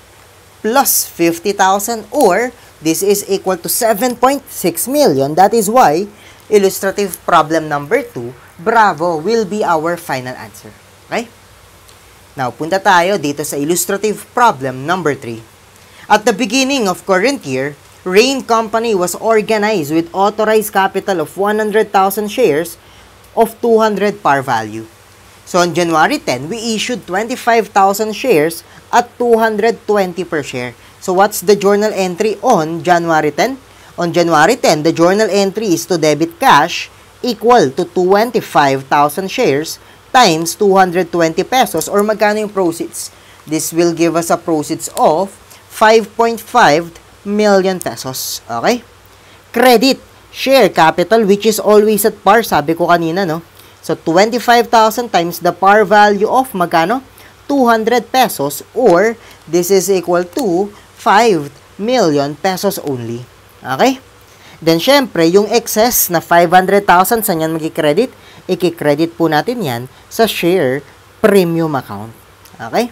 plus 50,000 or this is equal to 7.6 million. That is why illustrative problem number 2, Bravo, will be our final answer. Okay? Now, punta tayo dito sa illustrative problem number 3. At the beginning of current year, Rain Company was organized with authorized capital of 100,000 shares of 200 par value. So, on January 10, we issued 25,000 shares at 220 per share. So, what's the journal entry on January 10? On January 10, the journal entry is to debit cash equal to 25,000 shares times 220 pesos or magkano yung proceeds? This will give us a proceeds of 5.5 million pesos. Okay? Credit share capital which is always at par, sabi ko kanina, no? So, 25,000 times the par value of magkano? 200 pesos or this is equal to 5 million pesos only. Okay? Then, syempre, yung excess na 500,000, saan yan mag-credit? I-credit po natin yan sa share premium account. Okay?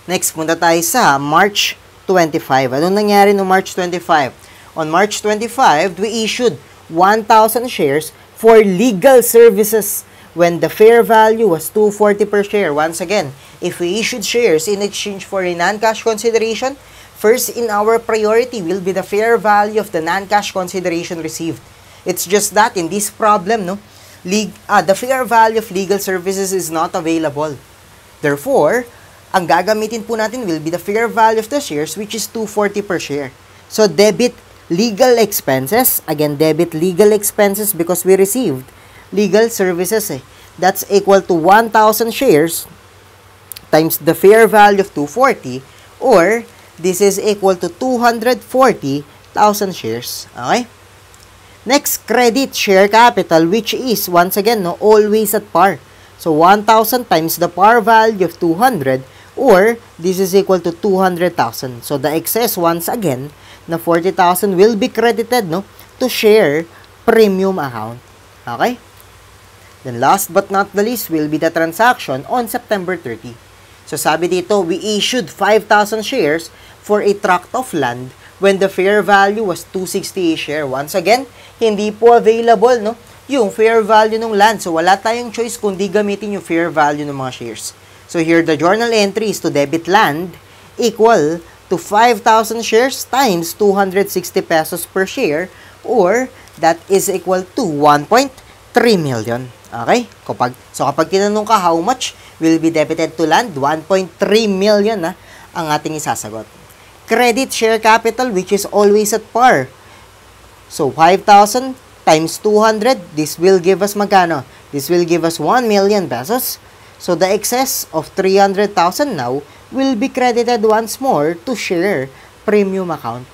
Next, punta tayo sa March 25. Anong nangyari no March 25? On March 25, we issued 1,000 shares for legal services when the fair value was 240 per share. Once again, if we issued shares in exchange for a non-cash consideration, first in our priority will be the fair value of the non-cash consideration received. It's just that in this problem, no, the fair value of legal services is not available. Therefore, ang gagamitin po natin will be the fair value of the shares which is 240 per share. So, debit legal expenses. Again, debit legal expenses because we received legal services. That's equal to 1,000 shares times the fair value of 240 or this is equal to 240,000 shares. Okay? Next, credit share capital which is, once again, no, always at par. So, 1,000 times the par value of 200 or this is equal to 200,000. So, the excess, once again, na 40,000 will be credited, no, to share premium account. Okay? Then, last but not the least will be the transaction on September 30. So, sabi dito, we issued 5,000 shares for a tract of land when the fair value was 260 a share. Once again, hindi po available, no, yung fair value ng land. So, wala tayong choice kundi gamitin yung fair value ng mga shares. So, here, the journal entry is to debit land equal to 5,000 shares times 260 pesos per share or that is equal to 1.3 million. Okay? Kapag tinanong ka how much will be debited to land, 1.3 million na ang ating isasagot. Credit share capital which is always at par. So, 5,000 times 200, this will give us magkano? This will give us 1 million pesos. So, the excess of 300,000 now will be credited once more to share premium account.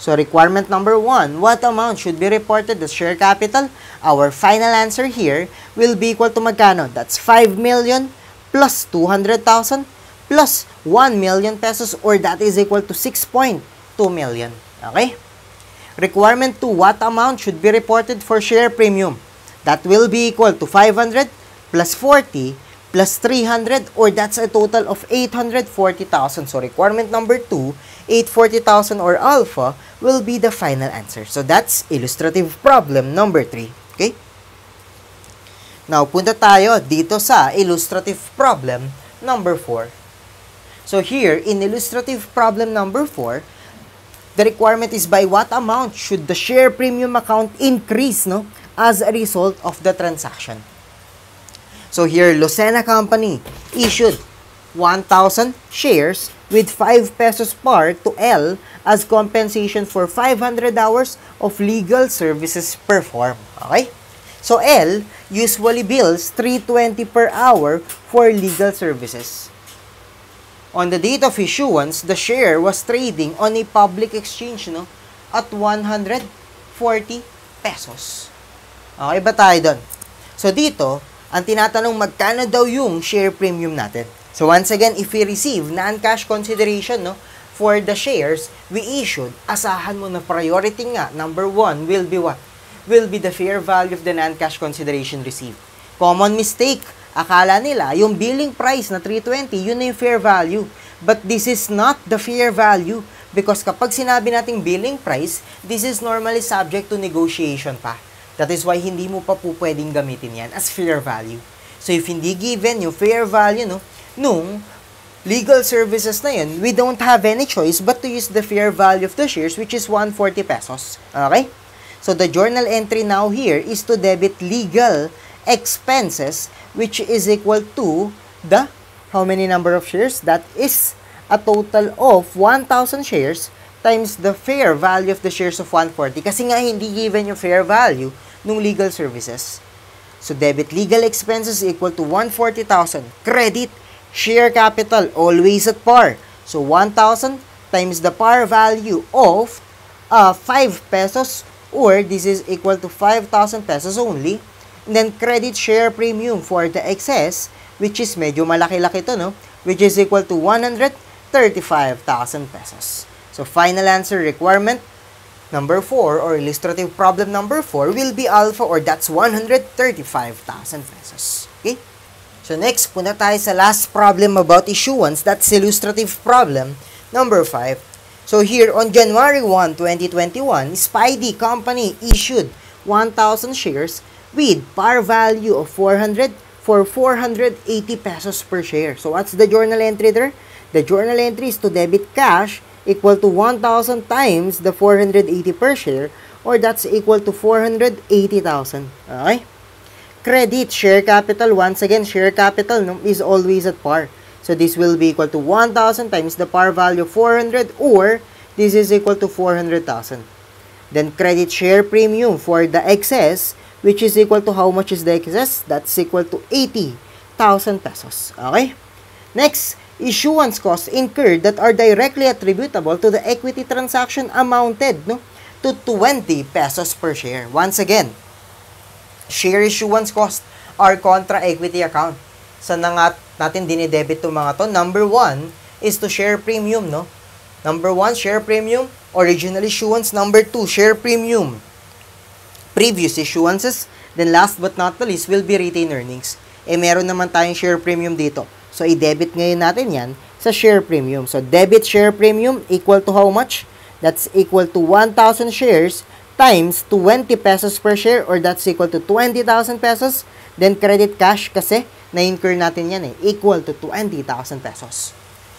So, requirement number 1, what amount should be reported as share capital? Our final answer here will be equal to magkano? That's 5 million plus 200,000 plus 1 million pesos or that is equal to 6.2 million. Okay? Requirement 2, what amount should be reported for share premium? That will be equal to 500 plus 40 plus 300 or that's a total of 840,000. So, requirement number 2, 840,000 or alpha will be the final answer. So, that's illustrative problem number 3. Okay? Now, punta tayo dito sa illustrative problem number 4. So, here, in illustrative problem number 4, the requirement is by what amount should the share premium account increase, no, as a result of the transaction. So here, Lucena Company issued 1,000 shares with 5 pesos par to L as compensation for 500 hours of legal services performed. Okay? So, L usually bills 320 per hour for legal services. On the date of issuance, the share was trading on a public exchange, no, at 140 pesos. Okay ba tayo doon? So, dito, ang tinatanong magkano daw yung share premium natin. So, once again, if we receive non-cash consideration, no, for the shares we issued, asahan mo na priority nga, number 1 will be what? Will be the fair value of the non-cash consideration received. Common mistake. Akala nila, yung billing price na 320, yun na yung fair value. But this is not the fair value because kapag sinabi nating billing price, this is normally subject to negotiation pa. That is why hindi mo pa po pwedeng gamitin yan as fair value. So if hindi given yung fair value, no, nung legal services na yun, we don't have any choice but to use the fair value of the shares, which is 140 pesos. Okay? So, the journal entry now here is to debit legal expenses, which is equal to the, how many number of shares? That is a total of 1,000 shares times the fair value of the shares of 140. Kasi nga, hindi given yung fair value ng legal services. So, debit legal expenses equal to 140,000. Credit share capital, always at par. So, 1,000 times the par value of 5 pesos, or this is equal to 5,000 pesos only. And then, credit share premium for the excess, which is medyo malaki-laki to, no? Which is equal to 135,000 pesos. So, final answer requirement number 4, or illustrative problem number 4, will be alpha, or that's 135,000 pesos. Okay? So, next, punta tayo sa last problem about issuance. That's illustrative problem number 5. So, here, on January 1, 2021, Spidey Company issued 1,000 shares with par value of 400 for 480 pesos per share. So, what's the journal entry there? The journal entry is to debit cash equal to 1,000 times the 480 per share, or that's equal to 480,000. Okay? Credit share capital, once again, share capital, no, is always at par. So, this will be equal to 1,000 times the par value of 400, or this is equal to 400,000. Then, credit share premium for the excess, which is equal to how much is the excess? That's equal to 80,000 pesos. Okay? Next, issuance costs incurred that are directly attributable to the equity transaction amounted, no, to 20 pesos per share. Once again, share issuance cost are contra equity account. Sa natin dinidebit itong mga to. Number 1 is to share premium, no? Number 1, share premium, original issuance. Number 2, share premium, previous issuances. Then last but not the least will be retained earnings. Meron naman tayong share premium dito. So, i-debit ngayon natin yan sa share premium. So, debit share premium equal to how much? That's equal to 1,000 shares times 20 pesos per share, or that's equal to 20,000 pesos. Then, credit cash kasi na-incur natin yan equal to 20,000 pesos.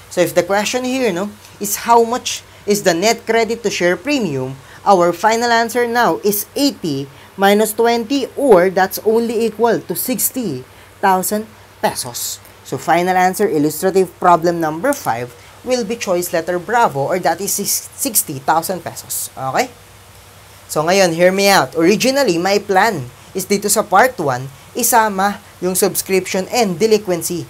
So, if the question here, no, is how much is the net credit to share premium, our final answer now is 80 minus 20, or that's only equal to 60,000 pesos. So, final answer, illustrative problem number 5, will be choice letter Bravo, or that is 60,000 pesos. Okay? So, ngayon, hear me out. Originally, my plan is dito sa part 1, isama yung subscription and delinquency.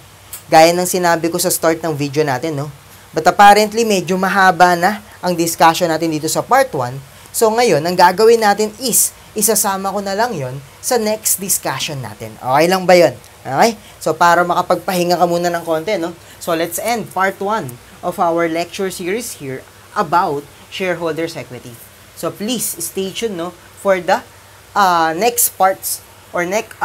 Gaya ng sinabi ko sa start ng video natin, no? But apparently, medyo mahaba na ang discussion natin dito sa part 1. So, ngayon, ang gagawin natin is, isasama ko na lang yon sa next discussion natin. Okay lang ba yun? Okay? So, para makapagpahinga ka muna ng konti, no? So, let's end part 1 of our lecture series here about shareholders' equity. So, please, stay tuned, no, for the next parts or next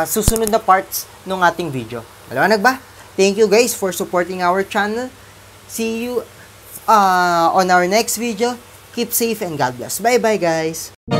susunod na parts ng ating video. Maliwanag ba? Thank you guys for supporting our channel. See you on our next video. Keep safe and God bless. Bye-bye guys!